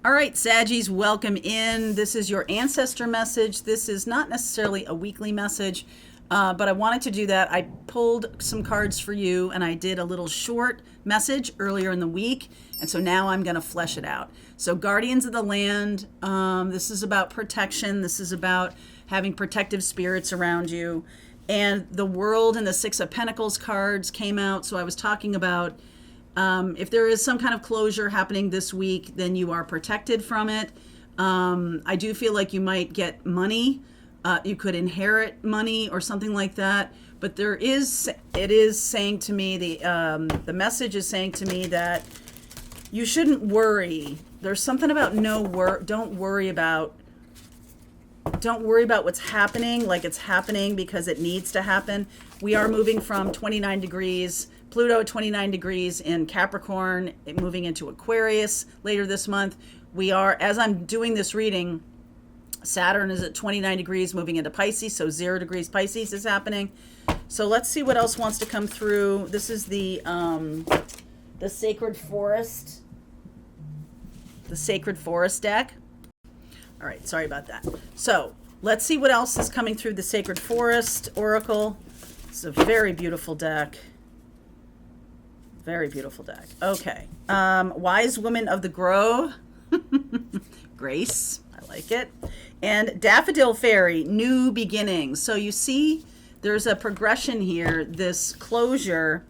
All right, Saggies, welcome in. This is your ancestor message. This is not necessarily a weekly message, but I wanted to do that. I pulled some cards for you, and I did a little short message earlier in the week, and so now I'm going to flesh it out. So guardians of the land, this is about protection. This is about having protective spirits around you. And the World and the Six of Pentacles cards came out, so I was talking about if there is some kind of closure happening this week, then you are protected from it. I do feel like you might get money. You could inherit money or something like that. But it is saying to me, the message is saying to me that you shouldn't worry. There's something about don't worry about what's happening like it's happening because it needs to happen. We are moving from 29 degrees, Pluto at 29 degrees in Capricorn, moving into Aquarius later this month. We are, as I'm doing this reading, Saturn is at 29 degrees moving into Pisces, so 0 degrees Pisces is happening. So let's see what else wants to come through. This is the Sacred Forest, deck. All right, sorry about that. So let's see what else is coming through the Sacred Forest Oracle. It's a very beautiful deck. Very beautiful deck. Okay. Wise Woman of the Grove. Grace. I like it. And Daffodil Fairy, New Beginnings. So you see there's a progression here, this closure,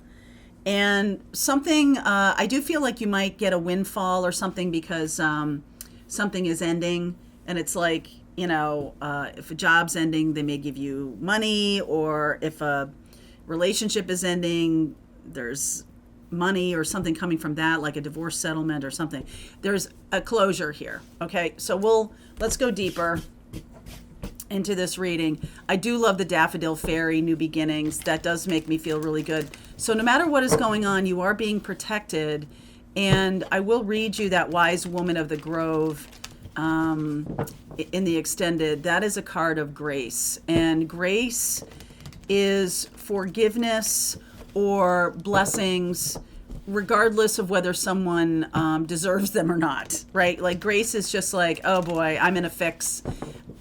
and something, I do feel like you might get a windfall or something because something is ending. And it's like, if a job's ending, they may give you money, or if a relationship is ending, there's money or something coming from that, like a divorce settlement or something. There's a closure here. Okay, so let's go deeper into this reading. I do love the Daffodil Fairy, New Beginnings. That does make me feel really good. So no matter what is going on, you are being protected. And I will read you that Wise Woman of the Grove in the extended. That is a card of grace. And grace is forgiveness or blessings, regardless of whether someone deserves them or not, right? Like grace is just like, oh boy, I'm in a fix.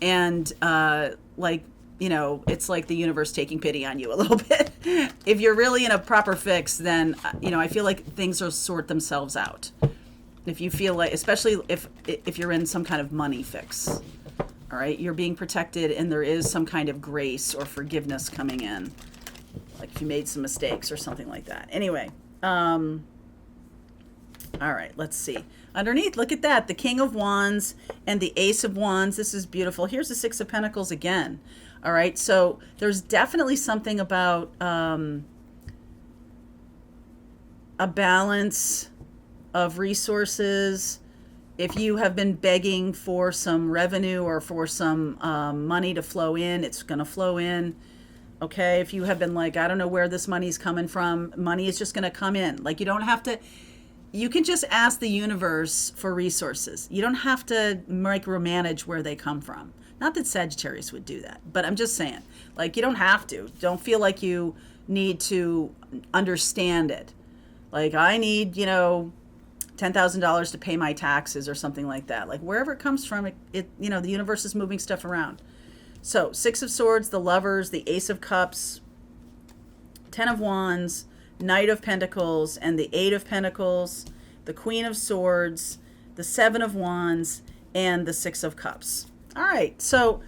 And it's like the universe taking pity on you a little bit. If you're really in a proper fix, then, I feel like things will sort themselves out. If you feel like, especially if you're in some kind of money fix, all right, you're being protected and there is some kind of grace or forgiveness coming in. Like if you made some mistakes or something like that. Anyway, all right, let's see. Underneath, look at that, the King of Wands and the Ace of Wands. This is beautiful. Here's the Six of Pentacles again. All right, so there's definitely something about a balance of resources. If you have been begging for some revenue or for some money to flow in, it's going to flow in. Okay, if you have been like, I don't know where this money's coming from, money is just going to come in. Like you don't have to, you can just ask the universe for resources. You don't have to micromanage where they come from. Not that Sagittarius would do that, but I'm just saying, like you don't have to. Don't feel like you need to understand it. Like I need, $10,000 to pay my taxes or something like that. Like wherever it comes from, the universe is moving stuff around. So, Six of Swords, the Lovers, the Ace of Cups, Ten of Wands, Knight of Pentacles, and the Eight of Pentacles, the Queen of Swords, the Seven of Wands, and the Six of Cups. All right, so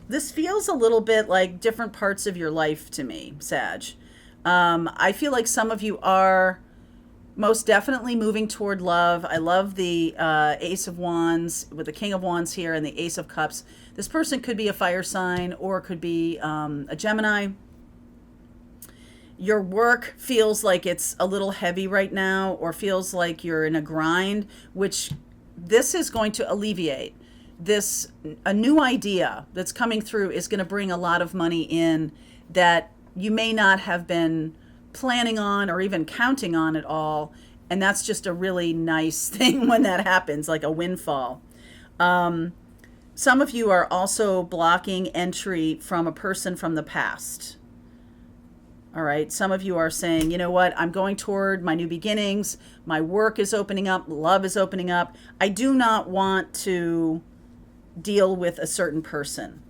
this feels a little bit like different parts of your life to me, Sag. I feel like some of you are most definitely moving toward love. I love the Ace of Wands with the King of Wands here and the Ace of Cups. This person could be a fire sign or could be a Gemini. Your work feels like it's a little heavy right now or feels like you're in a grind, which this is going to alleviate. A new idea that's coming through is going to bring a lot of money in that you may not have been planning on or even counting on at all. And that's just a really nice thing when that happens, like a windfall. Some of you are also blocking entry from a person from the past. All right. Some of you are saying, you know what? I'm going toward my new beginnings. My work is opening up. Love is opening up. I do not want to deal with a certain person.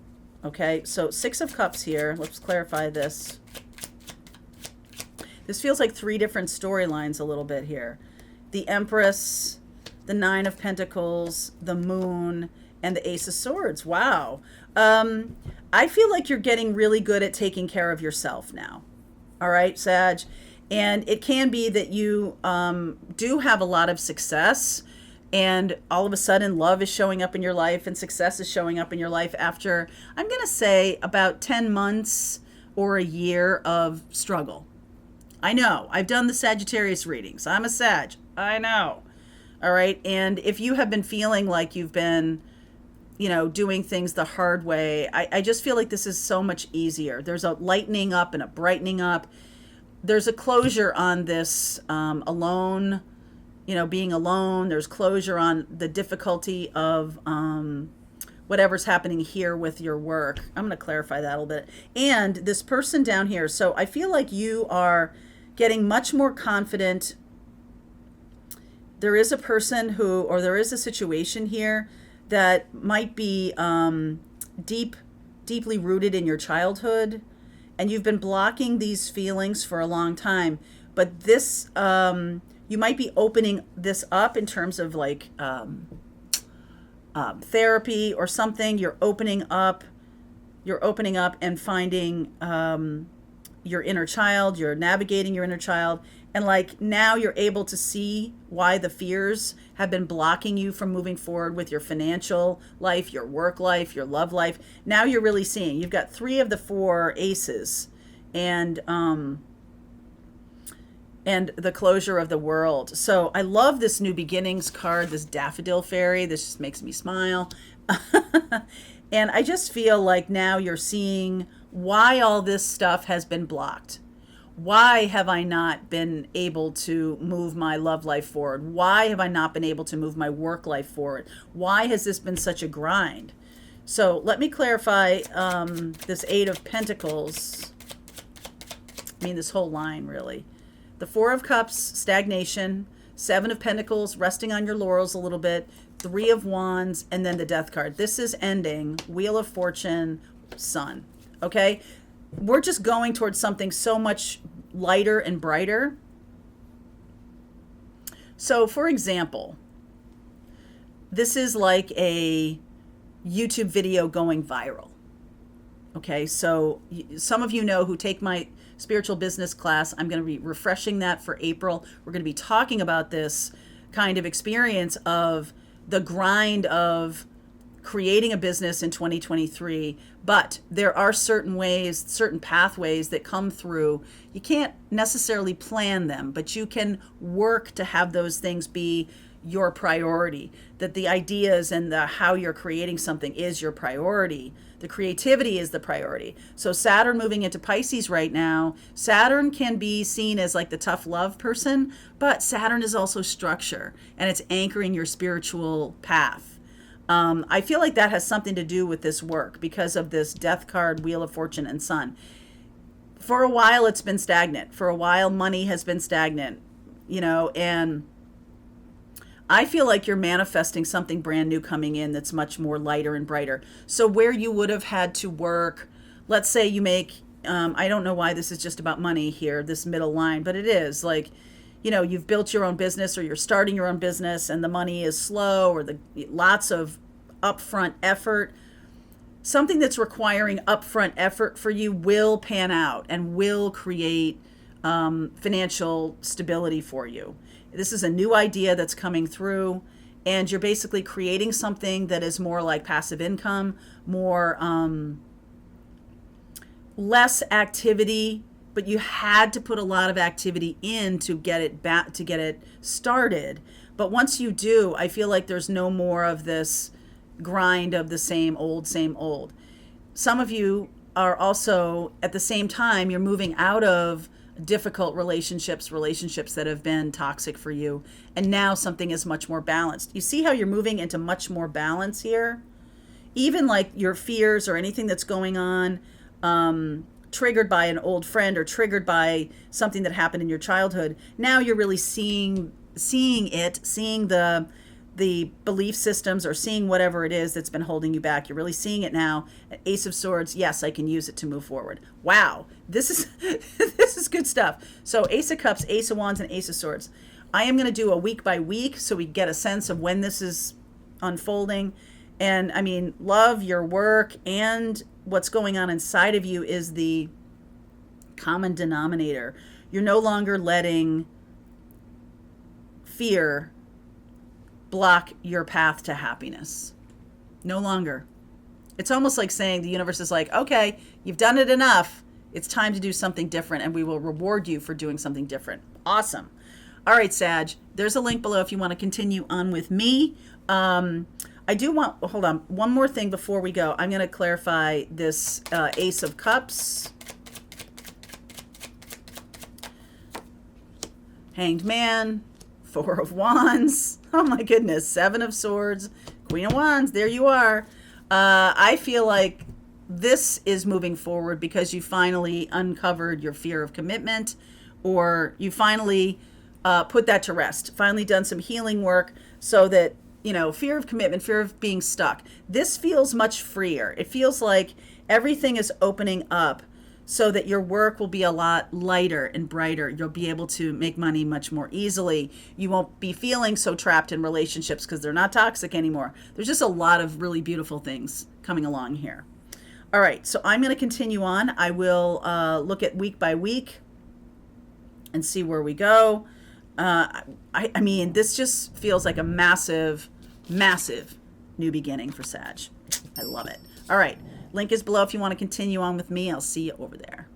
Okay. So 6 of Cups here. Let's clarify this. This feels like 3 different storylines a little bit here. The Empress, the 9 of Pentacles, the Moon, and the Ace of Swords. Wow. I feel like you're getting really good at taking care of yourself now. All right, Sag. And it can be that you do have a lot of success, and all of a sudden love is showing up in your life and success is showing up in your life after, I'm going to say, about 10 months or a year of struggle. I know. I've done the Sagittarius readings. I'm a Sag. I know. All right. And if you have been feeling like you've been, doing things the hard way, I just feel like this is so much easier. There's a lightening up and a brightening up. There's a closure on this alone, being alone. There's closure on the difficulty of whatever's happening here with your work. I'm going to clarify that a little bit. And this person down here. So I feel like you are getting much more confident. There is a person there is a situation here that might be deeply rooted in your childhood, and you've been blocking these feelings for a long time. But this, you might be opening this up in terms of like therapy or something. You're opening up and finding your inner child. You're navigating your inner child. And like now you're able to see why the fears have been blocking you from moving forward with your financial life, your work life, your love life. Now you're really seeing. You've got 3 of the 4 aces and the closure of the world. So I love this new beginnings card, this daffodil fairy. This just makes me smile. And I just feel like now you're seeing why all this stuff has been blocked. Why have I not been able to move my love life forward? Why have I not been able to move my work life forward? Why has this been such a grind? So let me clarify this 8 of Pentacles. This whole line, really. The 4 of Cups, stagnation. 7 of Pentacles, resting on your laurels a little bit. 3 of Wands, and then the Death card. This is ending. Wheel of Fortune, Sun. Okay? We're just going towards something so much lighter and brighter. So, for example, this is like a YouTube video going viral. Okay, so some of you know who take my spiritual business class. I'm going to be refreshing that for April. We're going to be talking about this kind of experience of the grind of creating a business in 2023, but there are certain ways, certain pathways that come through. You can't necessarily plan them, but you can work to have those things be your priority, that the ideas and the how you're creating something is your priority. The creativity is the priority. So Saturn moving into Pisces right now, Saturn can be seen as like the tough love person, but Saturn is also structure, and it's anchoring your spiritual path. I feel like that has something to do with this work because of this Death card, Wheel of Fortune, and Sun. For a while, it's been stagnant. For a while, money has been stagnant, and I feel like you're manifesting something brand new coming in that's much more lighter and brighter. So where you would have had to work, let's say you make, I don't know why this is just about money here, this middle line, but it is like, you've built your own business or you're starting your own business and the money is slow or lots of upfront effort. Something that's requiring upfront effort for you will pan out and will create financial stability for you. This is a new idea that's coming through, and you're basically creating something that is more like passive income, more less activity, but you had to put a lot of activity in to get it back, to get it started. But once you do, I feel like there's no more of this grind of the same old, same old. Some of you are also, at the same time, you're moving out of difficult relationships that have been toxic for you, and now something is much more balanced. You see how you're moving into much more balance here? Even like your fears or anything that's going on, triggered by an old friend or triggered by something that happened in your childhood. Now you're really seeing the belief systems, or seeing whatever it is that's been holding you back. You're really seeing it now. Ace of Swords, yes, I can use it to move forward. Wow, this is this is good stuff. So Ace of Cups, Ace of Wands, and Ace of Swords. I am going to do a week by week so we get a sense of when this is unfolding. And I mean, love, your work, and what's going on inside of you is the common denominator. You're no longer letting fear block your path to happiness. No longer. It's almost like saying the universe is like, okay, you've done it enough. It's time to do something different, and we will reward you for doing something different. Awesome. All right, Sag, there's a link below if you want to continue on with me. I do want, hold on, one more thing before we go. I'm going to clarify this Ace of Cups, Hanged Man, Four of Wands. Oh my goodness, Seven of Swords, Queen of Wands. There you are. I feel like this is moving forward because you finally uncovered your fear of commitment, or you finally put that to rest, finally done some healing work so that, you know, fear of commitment, fear of being stuck. This feels much freer. It feels like everything is opening up so that your work will be a lot lighter and brighter. You'll be able to make money much more easily. You won't be feeling so trapped in relationships because they're not toxic anymore. There's just a lot of really beautiful things coming along here. All right, so I'm going to continue on. I will look at week by week and see where we go. I mean, this just feels like a massive, massive new beginning for Sag. I love it. All right. Link is below if you want to continue on with me. I'll see you over there.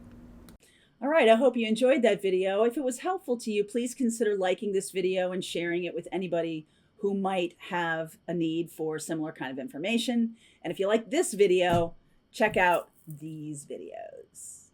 All right. I hope you enjoyed that video. If it was helpful to you, please consider liking this video and sharing it with anybody who might have a need for similar kind of information. And if you like this video, check out these videos.